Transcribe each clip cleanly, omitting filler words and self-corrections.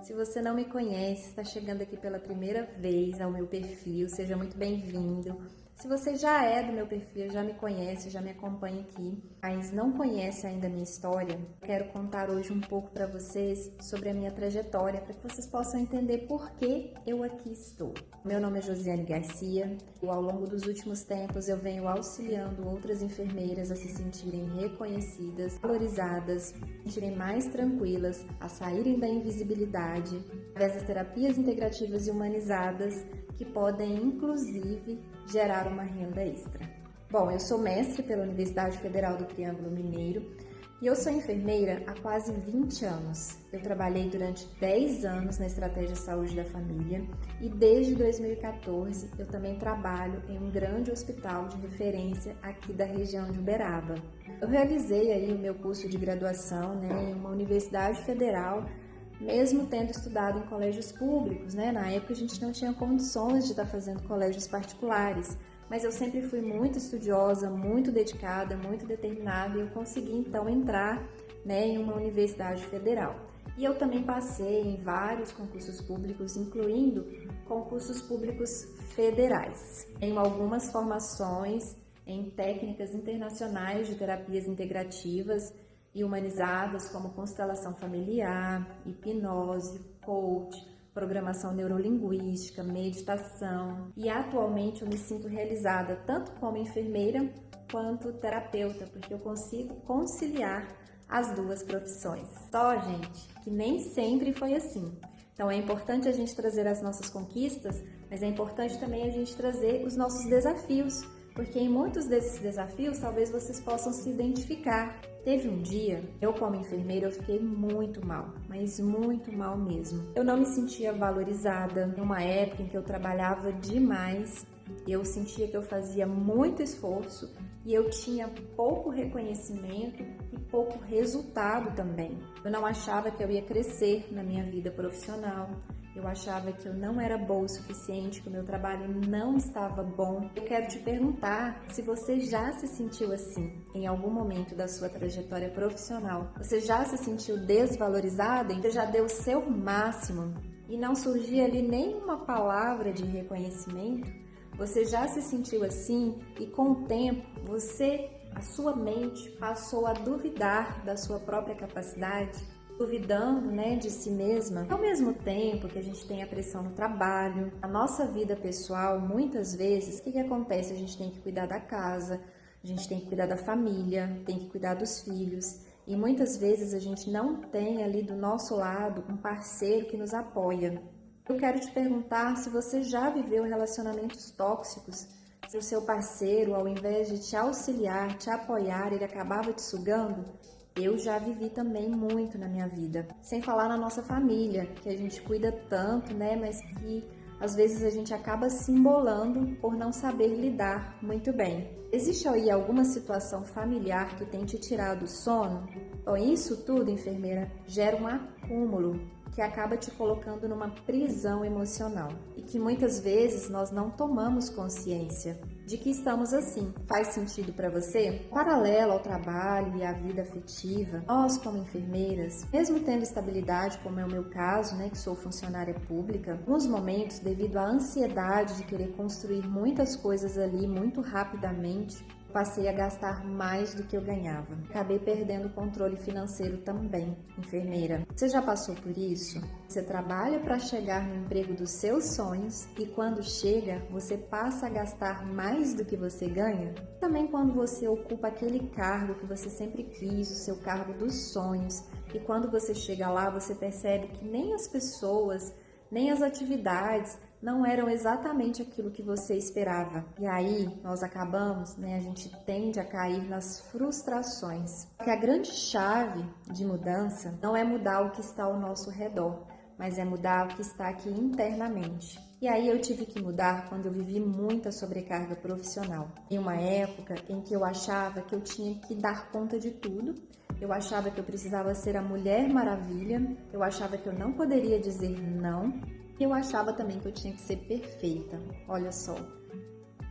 Se você não me conhece, está chegando aqui pela primeira vez ao meu perfil, seja muito bem-vindo. Se você já é do meu perfil, já me conhece, já me acompanha aqui, mas não conhece ainda a minha história, quero contar hoje um pouco para vocês sobre a minha trajetória, para que vocês possam entender por que eu aqui estou. Meu nome é Josiane Garcia e ao longo dos últimos tempos eu venho auxiliando outras enfermeiras a se sentirem reconhecidas, valorizadas, se sentirem mais tranquilas, a saírem da invisibilidade, através das terapias integrativas e humanizadas, que podem, inclusive, gerar uma renda extra. Bom, eu sou mestre pela Universidade Federal do Triângulo Mineiro e eu sou enfermeira há quase 20 anos. Eu trabalhei durante 10 anos na Estratégia Saúde da Família e desde 2014 eu também trabalho em um grande hospital de referência aqui da região de Uberaba. Eu realizei aí o meu curso de graduação, em uma universidade federal, mesmo tendo estudado em colégios públicos, Na época a gente não tinha condições de estar fazendo colégios particulares, mas eu sempre fui muito estudiosa, muito dedicada, muito determinada e eu consegui então entrar, em uma universidade federal. E eu também passei em vários concursos públicos, incluindo concursos públicos federais. Tenho algumas formações em técnicas internacionais de terapias integrativas e humanizadas, como constelação familiar, hipnose, coach, programação neurolinguística, meditação. E atualmente eu me sinto realizada tanto como enfermeira quanto terapeuta, porque eu consigo conciliar as duas profissões. Só, gente, que nem sempre foi assim. Então é importante a gente trazer as nossas conquistas, mas é importante também a gente trazer os nossos desafios, porque em muitos desses desafios talvez vocês possam se identificar. Teve um dia, eu como enfermeira, eu fiquei muito mal, mas muito mal mesmo. Eu não me sentia valorizada. Em uma época em que eu trabalhava demais, eu sentia que eu fazia muito esforço e eu tinha pouco reconhecimento e pouco resultado também. Eu não achava que eu ia crescer na minha vida profissional. Eu achava que eu não era boa o suficiente, que o meu trabalho não estava bom. Eu quero te perguntar se você já se sentiu assim em algum momento da sua trajetória profissional. Você já se sentiu desvalorizada? Você já deu o seu máximo e não surgia ali nenhuma palavra de reconhecimento? Você já se sentiu assim e com o tempo a sua mente passou a duvidar da sua própria capacidade? Duvidando, de si mesma. Ao mesmo tempo que a gente tem a pressão no trabalho, a nossa vida pessoal, muitas vezes, o que acontece? A gente tem que cuidar da casa, a gente tem que cuidar da família, tem que cuidar dos filhos e muitas vezes a gente não tem ali do nosso lado um parceiro que nos apoia. Eu quero te perguntar se você já viveu relacionamentos tóxicos, se o seu parceiro, ao invés de te auxiliar, te apoiar, ele acabava te sugando. Eu já vivi também muito na minha vida. Sem falar na nossa família, que a gente cuida tanto, mas que às vezes a gente acaba se embolando por não saber lidar muito bem. Existe aí alguma situação familiar que tem te tirado o sono? Bom, isso tudo, enfermeira, gera um acúmulo que acaba te colocando numa prisão emocional e que muitas vezes nós não tomamos consciência de que estamos assim. Faz sentido para você? Paralelo ao trabalho e à vida afetiva, nós como enfermeiras, mesmo tendo estabilidade, como é o meu caso, que sou funcionária pública, alguns momentos, devido à ansiedade de querer construir muitas coisas ali muito rapidamente, passei a gastar mais do que eu ganhava. Acabei perdendo o controle financeiro também, enfermeira. Você já passou por isso? Você trabalha para chegar no emprego dos seus sonhos e quando chega, você passa a gastar mais do que você ganha? Também quando você ocupa aquele cargo que você sempre quis, o seu cargo dos sonhos, e quando você chega lá, você percebe que nem as pessoas, nem as atividades não eram exatamente aquilo que você esperava. E aí nós acabamos, a gente tende a cair nas frustrações. Porque a grande chave de mudança não é mudar o que está ao nosso redor, mas é mudar o que está aqui internamente. E aí eu tive que mudar quando eu vivi muita sobrecarga profissional. Em uma época em que eu achava que eu tinha que dar conta de tudo, eu achava que eu precisava ser a Mulher Maravilha, eu achava que eu não poderia dizer não, e eu achava também que eu tinha que ser perfeita. Olha só,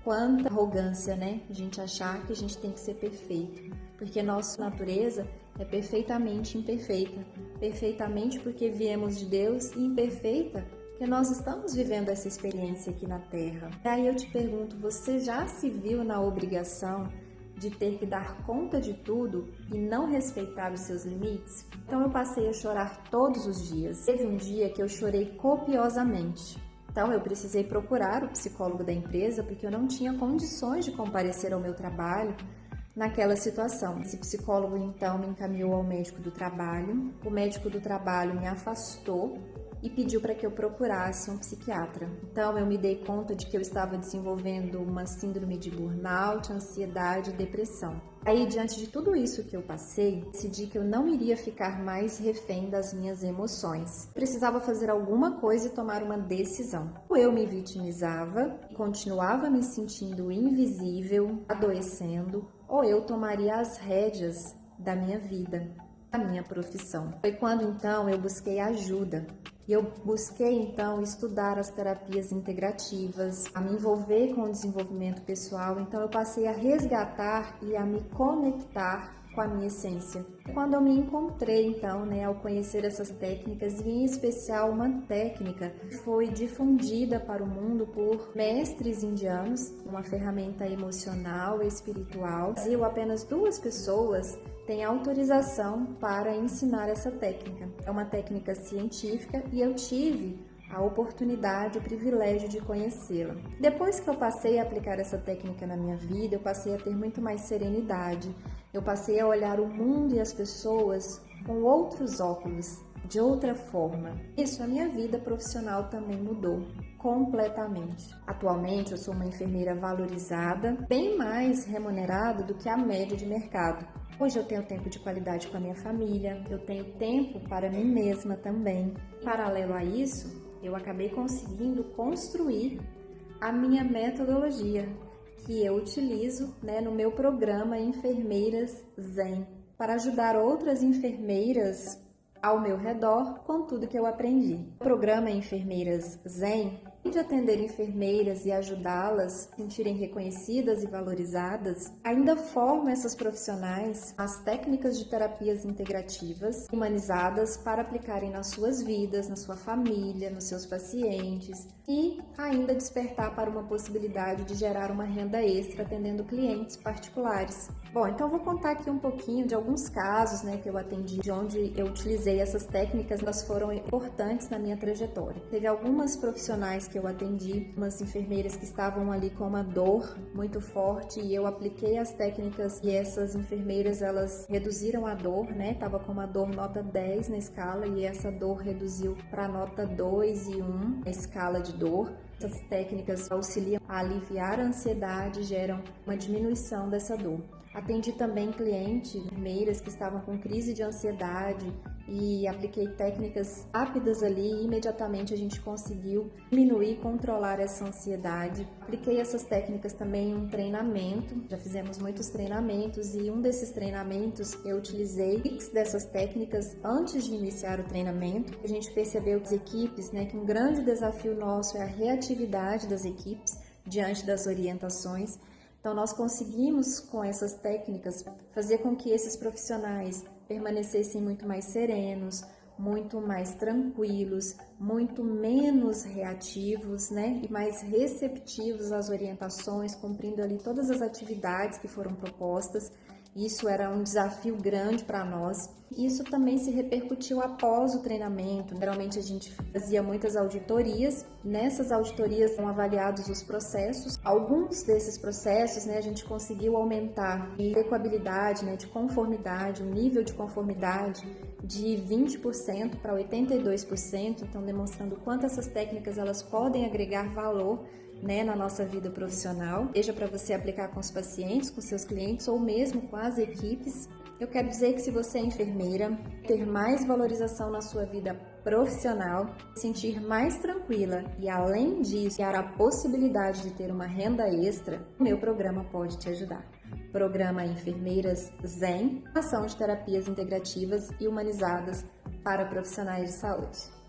quanta arrogância, a gente achar que a gente tem que ser perfeito, porque nossa natureza é perfeitamente imperfeita. perfeitamente porque viemos de Deus e imperfeita porque nós estamos vivendo essa experiência aqui na Terra. E aí eu te pergunto, você já se viu na obrigação de ter que dar conta de tudo e não respeitar os seus limites? Então eu passei a chorar todos os dias. Teve um dia que eu chorei copiosamente. Então eu precisei procurar o psicólogo da empresa porque eu não tinha condições de comparecer ao meu trabalho naquela situação. Esse psicólogo então me encaminhou ao médico do trabalho. O médico do trabalho me afastou e pediu para que eu procurasse um psiquiatra. Então eu me dei conta de que eu estava desenvolvendo uma síndrome de burnout, ansiedade e depressão. Aí, diante de tudo isso que eu passei, decidi que eu não iria ficar mais refém das minhas emoções. Precisava fazer alguma coisa e tomar uma decisão. Ou eu me vitimizava e continuava me sentindo invisível, adoecendo, ou eu tomaria as rédeas da minha vida, da minha profissão. Foi quando então eu busquei ajuda. E eu busquei, então, estudar as terapias integrativas, a me envolver com o desenvolvimento pessoal. Então, eu passei a resgatar e a me conectar com a minha essência. Quando eu me encontrei, então, ao conhecer essas técnicas, e em especial uma técnica que foi difundida para o mundo por mestres indianos, uma ferramenta emocional e espiritual. No Brasil, apenas 2 pessoas tem autorização para ensinar essa técnica. É uma técnica científica e eu tive a oportunidade, o privilégio de conhecê-la. Depois que eu passei a aplicar essa técnica na minha vida, eu passei a ter muito mais serenidade, eu passei a olhar o mundo e as pessoas com outros óculos, de outra forma. Isso, a minha vida profissional também mudou completamente. Atualmente eu sou uma enfermeira valorizada, bem mais remunerada do que a média de mercado. Hoje eu tenho tempo de qualidade com a minha família, eu tenho tempo para mim mesma também. Paralelo a isso, eu acabei conseguindo construir a minha metodologia, que eu utilizo no meu programa Enfermeiras Zen, para ajudar outras enfermeiras ao meu redor com tudo que eu aprendi. O programa Enfermeiras Zen, de atender enfermeiras e ajudá-las a sentirem reconhecidas e valorizadas, ainda forma essas profissionais as técnicas de terapias integrativas humanizadas para aplicarem nas suas vidas, na sua família, nos seus pacientes e ainda despertar para uma possibilidade de gerar uma renda extra atendendo clientes particulares. Bom, então eu vou contar aqui um pouquinho de alguns casos que eu atendi, de onde eu utilizei essas técnicas, elas foram importantes na minha trajetória. Teve algumas profissionais que eu atendi, umas enfermeiras que estavam ali com uma dor muito forte e eu apliquei as técnicas e essas enfermeiras, elas reduziram a dor, Tava com uma dor nota 10 na escala e essa dor reduziu para nota 2 e 1 na escala de dor. Essas técnicas auxiliam a aliviar a ansiedade e geram uma diminuição dessa dor. Atendi também clientes, enfermeiras que estavam com crise de ansiedade e apliquei técnicas rápidas ali e imediatamente a gente conseguiu diminuir e controlar essa ansiedade. Apliquei essas técnicas também em um treinamento, já fizemos muitos treinamentos e um desses treinamentos eu utilizei mix dessas técnicas antes de iniciar o treinamento. A gente percebeu que as equipes, que um grande desafio nosso é a reatividade das equipes diante das orientações. Então, nós conseguimos, com essas técnicas, fazer com que esses profissionais permanecessem muito mais serenos, muito mais tranquilos, muito menos reativos, e mais receptivos às orientações, cumprindo ali todas as atividades que foram propostas. Isso era um desafio grande para nós. Isso também se repercutiu após o treinamento. Geralmente a gente fazia muitas auditorias. Nessas auditorias são avaliados os processos. Alguns desses processos, a gente conseguiu aumentar a adequabilidade, de conformidade, o nível de conformidade de 20% para 82%. Então, demonstrando quanto essas técnicas elas podem agregar valor na nossa vida profissional, seja para você aplicar com os pacientes, com seus clientes ou mesmo com as equipes. Eu quero dizer que se você é enfermeira, ter mais valorização na sua vida profissional, sentir mais tranquila e além disso, ter a possibilidade de ter uma renda extra, o meu programa pode te ajudar. Programa Enfermeiras Zen, ação de terapias integrativas e humanizadas para profissionais de saúde.